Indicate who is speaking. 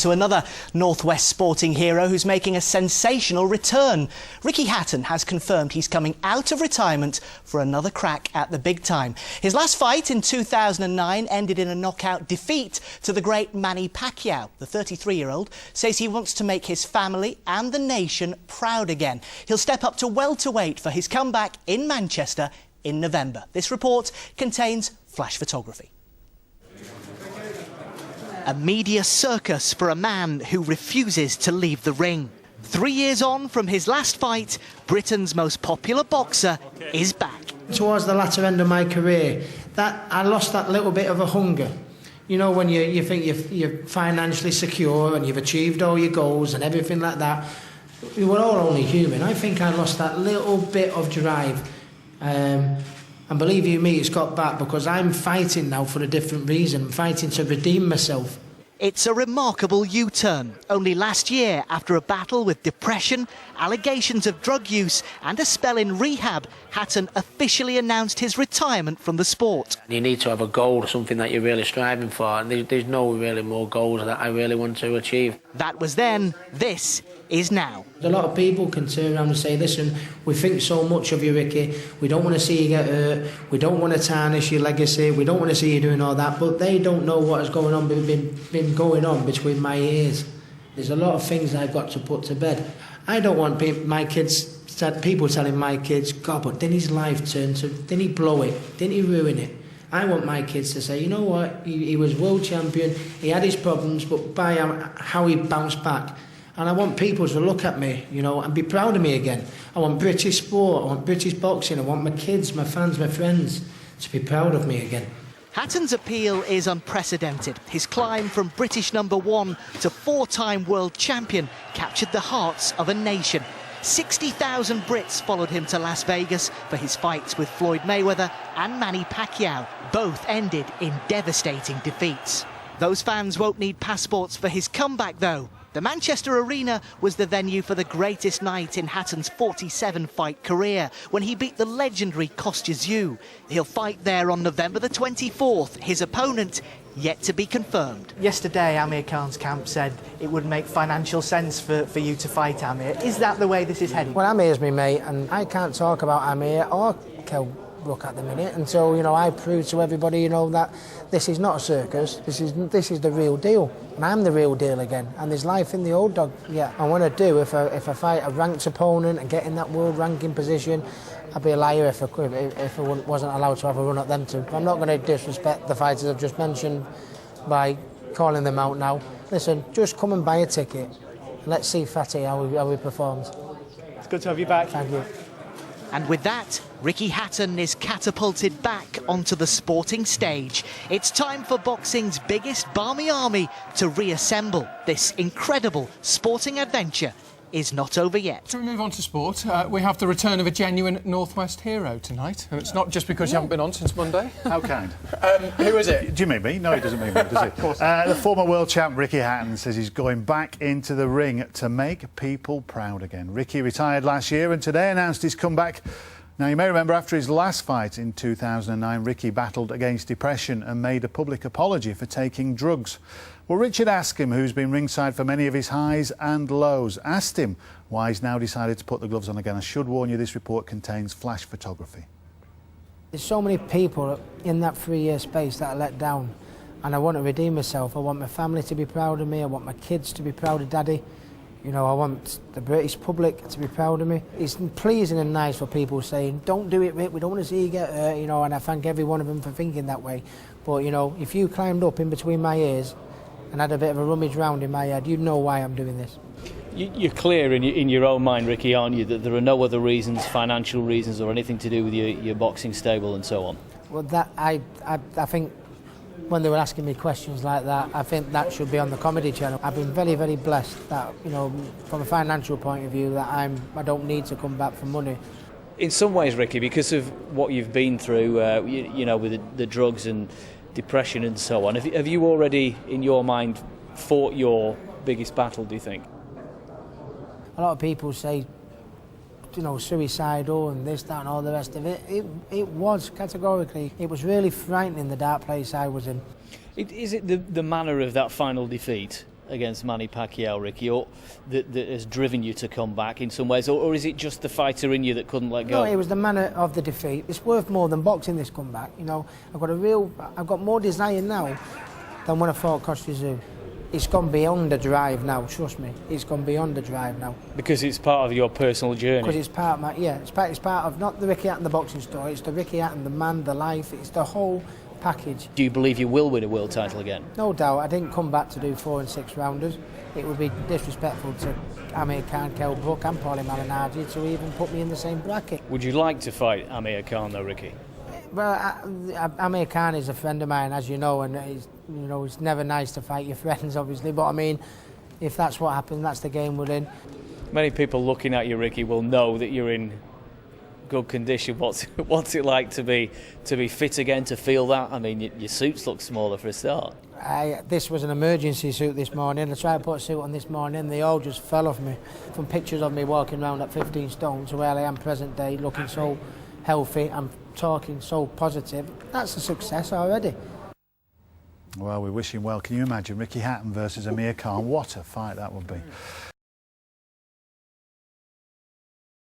Speaker 1: To another Northwest sporting hero who's making a sensational return. Ricky Hatton has confirmed he's coming out of retirement for another crack at the big time. His last fight in 2009 ended in a knockout defeat to the great Manny Pacquiao. The 33-year-old says he wants to make his family and the nation proud again. He'll step up to welterweight for his comeback in Manchester in November. This report contains flash photography. A media circus for a man who refuses to leave the ring. 3 years on from his last fight, Britain's most popular boxer is back.
Speaker 2: Towards the latter end of my career, I lost that little bit of a hunger. You know, when you think you're financially secure and you've achieved all your goals and everything like that. We're all only human. I think I lost that little bit of drive. And believe you me, it's got back because I'm fighting now for a different reason. I'm fighting to redeem myself.
Speaker 1: It's a remarkable U-turn. Only last year, after a battle with depression, allegations of drug use and a spell in rehab, Hatton officially announced his retirement from the sport.
Speaker 3: You need to have a goal, something that you're really striving for, and there's no really more goals that I really want to achieve.
Speaker 1: That was then, this is now.
Speaker 2: A lot of people can turn around and say, listen, we think so much of you, Ricky, we don't want to see you get hurt, we don't want to tarnish your legacy, we don't want to see you doing all that, but they don't know what has going on, been going on between my ears. There's a lot of things I've got to put to bed. I don't want people telling my kids, God, but didn't his life turn to, didn't he blow it, didn't he ruin it? I want my kids to say, you know what, he was world champion, he had his problems, but by how he bounced back. And I want people to look at me, you know, and be proud of me again. I want British sport, I want British boxing, I want my kids, my fans, my friends to be proud of me again.
Speaker 1: Hatton's appeal is unprecedented. His climb from British #1 to four-time world champion captured the hearts of a nation. 60,000 Brits followed him to Las Vegas for his fights with Floyd Mayweather and Manny Pacquiao. Both ended in devastating defeats. Those fans won't need passports for his comeback, though. The Manchester Arena was the venue for the greatest night in Hatton's 47-fight career, when he beat the legendary Kostya Tszyu. He'll fight there on November the 24th. His opponent yet to be confirmed. Yesterday, Amir Khan's camp said it would make financial sense for you to fight Amir. Is that the way this is heading?
Speaker 2: Well, Amir's my mate, and I can't talk about Amir or Kell Brook at the minute until, you know, I prove to everybody, you know, that this is not a circus, this is the real deal, and I'm the real deal again, and there's life in the old dog. Yeah, and when I do, if I fight a ranked opponent and get in that world ranking position, I'd be a liar if I wasn't allowed to have a run at them too. I'm not going to disrespect the fighters I've just mentioned by calling them out now. Listen, just come and buy a ticket. Let's see Fatty how he performs.
Speaker 1: It's good to have you back.
Speaker 2: Thank you.
Speaker 1: And with that, Ricky Hatton is catapulted back onto the sporting stage. It's time for boxing's biggest barmy army to reassemble. This incredible sporting adventure is not over yet.
Speaker 4: Shall we move on to sport? We have the return of a genuine Northwest hero tonight. And it's not just because you haven't been on since Monday.
Speaker 5: How kind.
Speaker 4: Who is it?
Speaker 5: Do you mean me? No, he doesn't mean me, does he?
Speaker 4: Of course.
Speaker 5: The former world champ Ricky Hatton says he's going back into the ring to make people proud again. Ricky retired last year and today announced his comeback. Now, you may remember after his last fight in 2009, Ricky battled against depression and made a public apology for taking drugs. Well, Richard Askham, who's been ringside for many of his highs and lows, asked him why he's now decided to put the gloves on again. I should warn you, this report contains flash photography.
Speaker 2: There's so many people in that 3-year space that are let down, and I want to redeem myself. I want my family to be proud of me, I want my kids to be proud of Daddy. You know, I want the British public to be proud of me. It's pleasing and nice for people saying, don't do it, Rick, we don't want to see you get hurt, you know, and I thank every one of them for thinking that way. But, you know, if you climbed up in between my ears and had a bit of a rummage round in my head, you'd know why I'm doing this.
Speaker 6: You're clear in your own mind, Ricky, aren't you, that there are no other reasons, financial reasons or anything to do with your boxing stable and so on?
Speaker 2: Well, that I think when they were asking me questions like that, I think that should be on the Comedy Channel. I've been very, very blessed that, you know, from a financial point of view, that I don't need to come back for money.
Speaker 6: In some ways, Ricky, because of what you've been through, you know, with the drugs and depression and so on, have you already, in your mind, fought your biggest battle, do you think?
Speaker 2: A lot of people say, you know, suicidal and this, that and all the rest of it. It was, categorically. It was really frightening, the dark place I was in.
Speaker 6: Is it the manner of that final defeat against Manny Pacquiao, Ricky, or that has driven you to come back in some ways, or is it just the fighter in you that couldn't let go?
Speaker 2: No, it was the manner of the defeat. It's worth more than boxing, this comeback. You know, I've got more desire now than when I fought Costa Zoo. It's gone beyond the drive now, trust me. It's gone beyond the drive now.
Speaker 6: Because it's part of your personal journey.
Speaker 2: Because it's part of my, it's part of not the Ricky Hatton, the boxing story, it's the Ricky Hatton, the man, the life, it's the whole package.
Speaker 6: Do you believe you will win a world title again?
Speaker 2: No doubt. I didn't come back to do 4 and 6 rounders. It would be disrespectful to Amir Khan, Kell Brook and Paulie Malignaggi to even put me in the same bracket.
Speaker 6: Would you like to fight Amir Khan though, Ricky?
Speaker 2: Well, Amir Khan is a friend of mine, as you know, and it's never nice to fight your friends, obviously. But I mean, if that's what happens, that's the game we're in.
Speaker 6: Many people looking at you, Ricky, will know that you're in good condition. What's it like to be fit again? To feel that? I mean, your suits look smaller for a start.
Speaker 2: This was an emergency suit this morning. I tried to put a suit on this morning. They all just fell off me. From pictures of me walking around at 15 stone to where I am present day, looking so healthy and talking so positive, that's a success already.
Speaker 5: Well, we wish him well. Can you imagine Ricky Hatton versus Amir Khan? What a fight that would be.